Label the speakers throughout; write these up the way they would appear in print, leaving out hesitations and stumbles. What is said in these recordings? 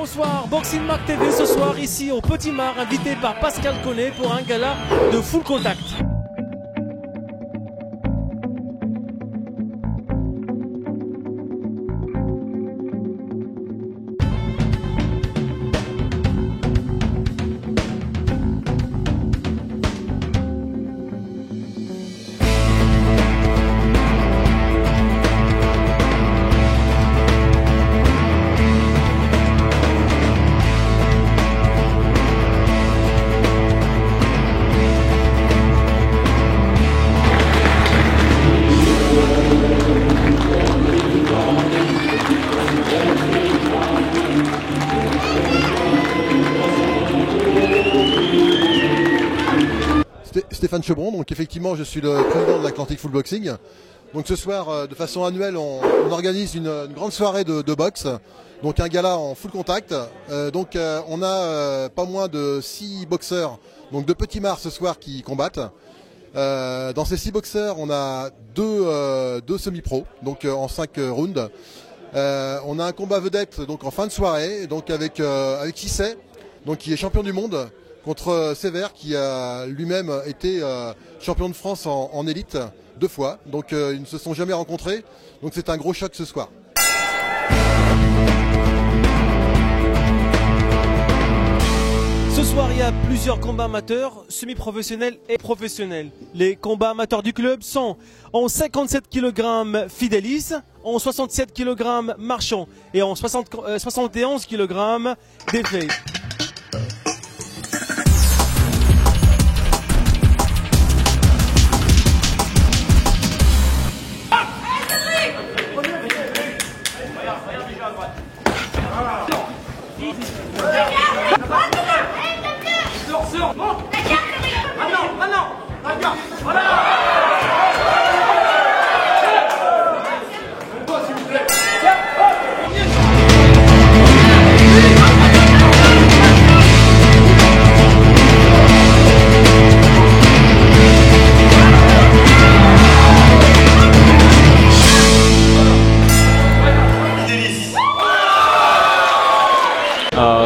Speaker 1: Bonsoir, Boxing Mark TV ce soir ici au Petit Mar, invité par Pascal Connet pour un gala de full contact.
Speaker 2: Stéphane Chebron, donc effectivement je suis le président de l'Atlantic Full Boxing. Donc ce soir, de façon annuelle, on organise une grande soirée de boxe, donc un gala en full contact. On a pas moins de 6 boxeurs, donc de Petit Mar ce soir qui combattent. Dans ces 6 boxeurs, on a deux semi-pros, donc en 5 rounds. On a un combat vedette donc en fin de soirée, donc avec Cissé, donc qui est champion du monde, contre Sévère qui a lui-même été champion de France en élite 2 fois. Donc ils ne se sont jamais rencontrés. Donc c'est un gros choc ce soir.
Speaker 1: Ce soir, il y a plusieurs combats amateurs, semi-professionnels et professionnels. Les combats amateurs du club sont en 57 kg Fidelis, en 67 kg Marchand et en 71 kg Défait.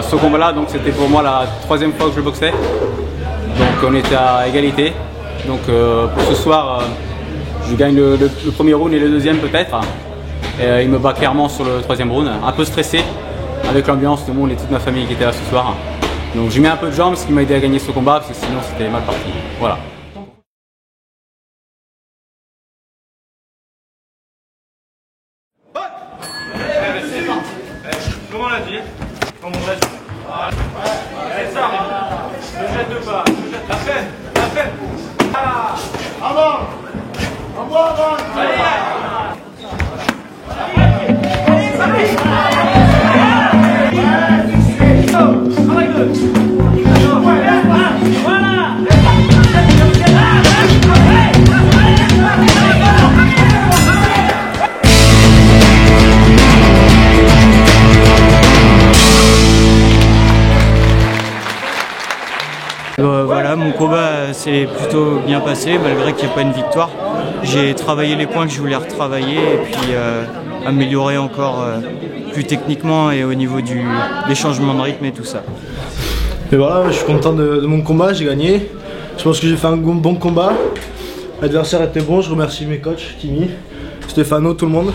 Speaker 3: Ce combat-là, donc c'était pour moi la 3e fois que je boxais, donc on était à égalité. Donc pour ce soir, je gagne le premier round et le deuxième peut-être. Il me bat clairement sur le 3e round, un peu stressé avec l'ambiance, tout le monde et toute ma famille qui était là ce soir. Donc j'ai mis un peu de jambes, ce qui m'a aidé à gagner ce combat, parce que sinon c'était mal parti. Voilà.
Speaker 4: Comment on l'a dit? Comment on l'a dit? C'est ça. Ne jette de pas. La peine. La peine. Voilà. Avant. Avant.
Speaker 5: Voilà, mon combat s'est plutôt bien passé malgré qu'il n'y ait pas une victoire. J'ai travaillé les points que je voulais retravailler et puis améliorer encore plus techniquement et au niveau des changements de rythme et tout ça.
Speaker 6: Et voilà, je suis content de mon combat, j'ai gagné. Je pense que j'ai fait un bon combat. L'adversaire était bon, je remercie mes coachs, Kimi, Stéphano, tout le monde.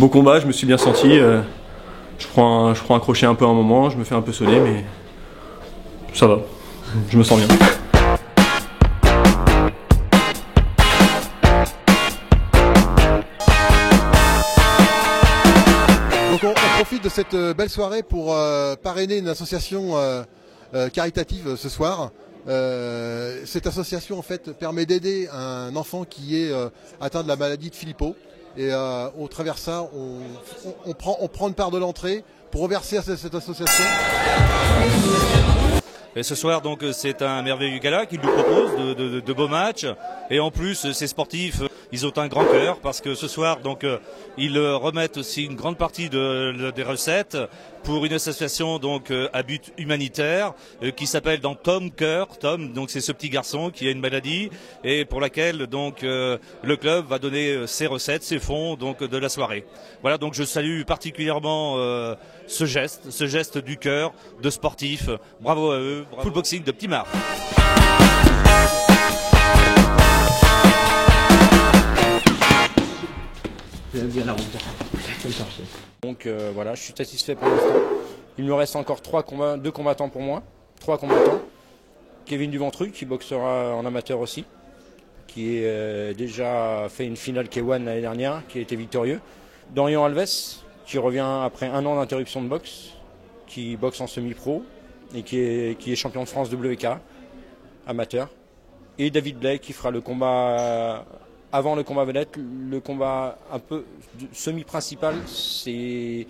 Speaker 7: Beau combat, je me suis bien senti. Je prends un crochet un peu à un moment, je me fais un peu sonner, mais ça va, je me sens bien.
Speaker 2: Donc on profite de cette belle soirée pour parrainer une association caritative ce soir. Cette association en fait permet d'aider un enfant qui est atteint de la maladie de Philippot. Et au travers de ça, on prend une part de l'entrée pour reverser à cette association.
Speaker 8: Et ce soir, donc, c'est un merveilleux gala qui nous propose de beaux matchs. Et en plus, ces sportifs, ils ont un grand cœur parce que ce soir, donc, ils remettent aussi une grande partie des recettes pour une association donc à but humanitaire qui s'appelle donc Tom Cœur. Tom, donc c'est ce petit garçon qui a une maladie et pour laquelle donc le club va donner ses recettes, ses fonds donc de la soirée. Voilà, donc je salue particulièrement ce geste du cœur de sportifs. Bravo à eux. Full boxing de Petit Mar.
Speaker 9: Donc voilà, je suis satisfait pour l'instant. Il me reste encore 2 combattants pour moi. 3 combattants. Kevin Duventru qui boxera en amateur aussi, qui a déjà fait une finale K1 l'année dernière, qui a été victorieux. Dorian Alves qui revient après 1 an d'interruption de boxe, qui boxe en semi-pro et qui est champion de France WK amateur. Et David Blay qui fera le combat avant le combat vedette, le combat un peu semi-principal, c'est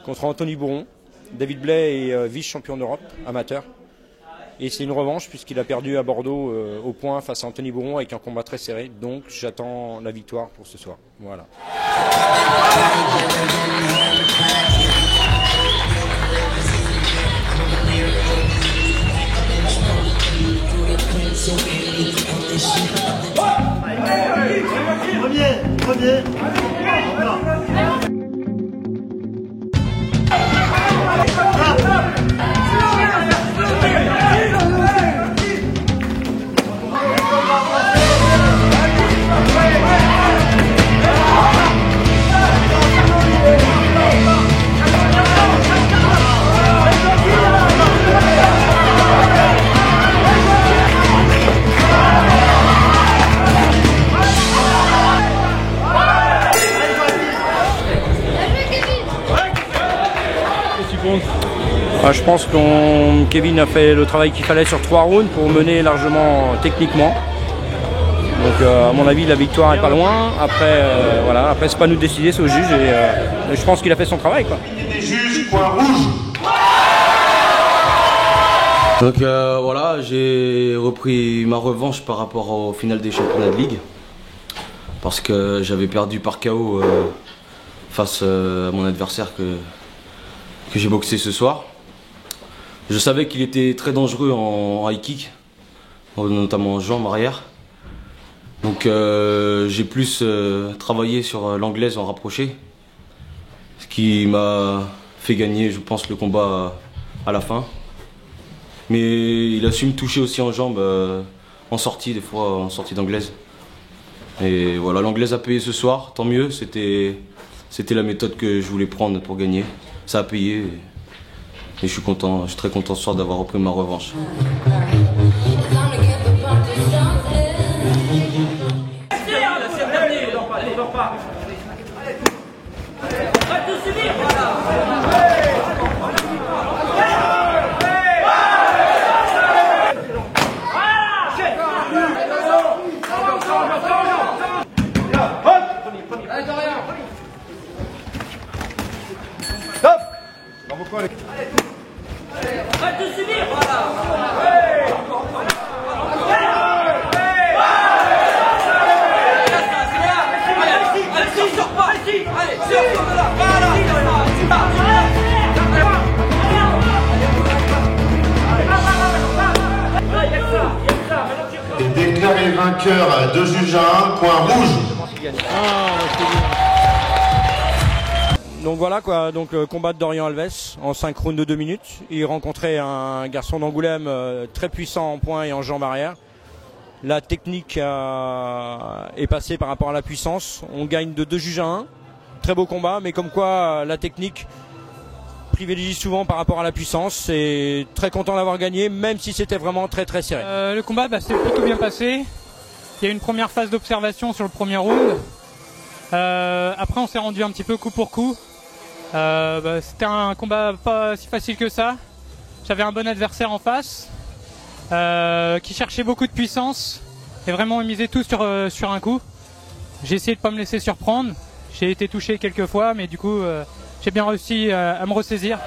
Speaker 9: contre Anthony Bourron. David Blay est vice-champion d'Europe amateur. Et c'est une revanche puisqu'il a perdu à Bordeaux au point face à Anthony Bourron avec un combat très serré. Donc j'attends la victoire pour ce soir. Voilà.
Speaker 4: Premier.
Speaker 9: Je pense que Kevin a fait le travail qu'il fallait sur 3 rounds pour mener largement techniquement. Donc à mon avis la victoire est pas loin. Après voilà, après c'est pas nous de décider, c'est au juge et je pense qu'il a fait son travail quoi.
Speaker 4: Les juges, point rouge.
Speaker 10: Donc voilà, j'ai repris ma revanche par rapport au final des championnats de ligue. Parce que j'avais perdu par KO face à mon adversaire que j'ai boxé ce soir. Je savais qu'il était très dangereux en high kick, notamment en jambe arrière. Donc j'ai plus travaillé sur l'anglaise en rapproché, ce qui m'a fait gagner, je pense, le combat à la fin. Mais il a su me toucher aussi en jambe, en sortie, des fois en sortie d'anglaise. Et voilà, l'anglaise a payé ce soir, tant mieux, c'était la méthode que je voulais prendre pour gagner. Ça a payé. Et je suis content, je suis très content ce soir d'avoir repris ma revanche.
Speaker 4: Déclaré vainqueur de juge à 1, point rouge.
Speaker 9: Donc voilà quoi, donc combat de Dorian Alves en 5 rounds de 2 minutes. Il rencontrait un garçon d'Angoulême très puissant en poing et en jambe arrière. La technique est passée par rapport à la puissance. On gagne de 2 juges à 1. Très beau combat, mais comme quoi la technique privilégie souvent par rapport à la puissance et très content d'avoir gagné, même si c'était vraiment très très serré.
Speaker 11: Le combat s'est plutôt bien passé. Il y a eu une première phase d'observation sur le premier round. Après on s'est rendu un petit peu coup pour coup. C'était un combat pas si facile que ça. J'avais un bon adversaire en face qui cherchait beaucoup de puissance et vraiment misait tout sur un coup. J'ai essayé de pas me laisser surprendre. J'ai été touché quelques fois, mais du coup j'ai bien réussi à me ressaisir.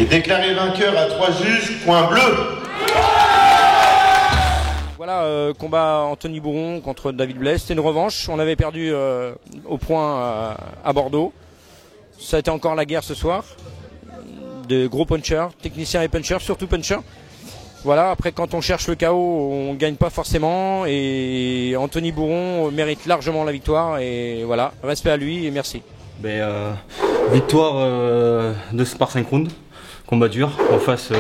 Speaker 12: Déclaré vainqueur à 3 juges, point bleu.
Speaker 9: Voilà, combat Anthony Bourron contre David Blais, c'était une revanche. On avait perdu au point à Bordeaux. Ça a été encore la guerre ce soir. De gros punchers, techniciens et punchers, surtout punchers. Voilà, après quand on cherche le KO, on gagne pas forcément. Et Anthony Bourron mérite largement la victoire. Et voilà, respect à lui et merci.
Speaker 13: Victoire par 5 rounds. Combat dur, en face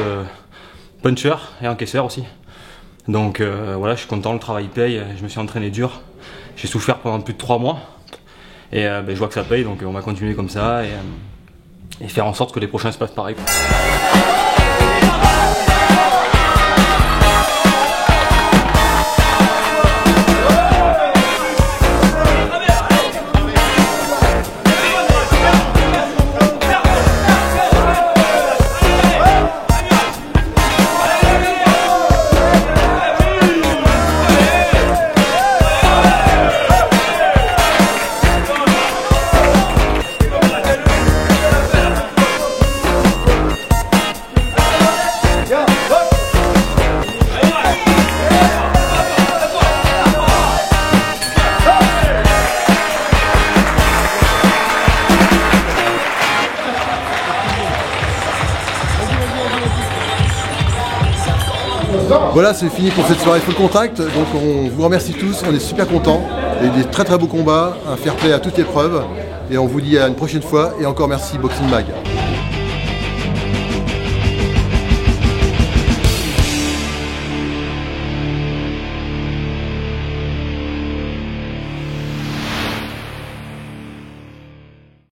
Speaker 13: puncher et encaisseur aussi. Donc voilà, je suis content, le travail paye, je me suis entraîné dur. J'ai souffert pendant plus de 3 mois et je vois que ça paye, donc on va continuer comme ça et faire en sorte que les prochains se passent pareil.
Speaker 2: Voilà, c'est fini pour cette soirée Full Contact. Donc on vous remercie tous, on est super contents. Il y a eu des très très beaux combats, un fair play à toute épreuve. Et on vous dit à une prochaine fois et encore merci Boxing Mag.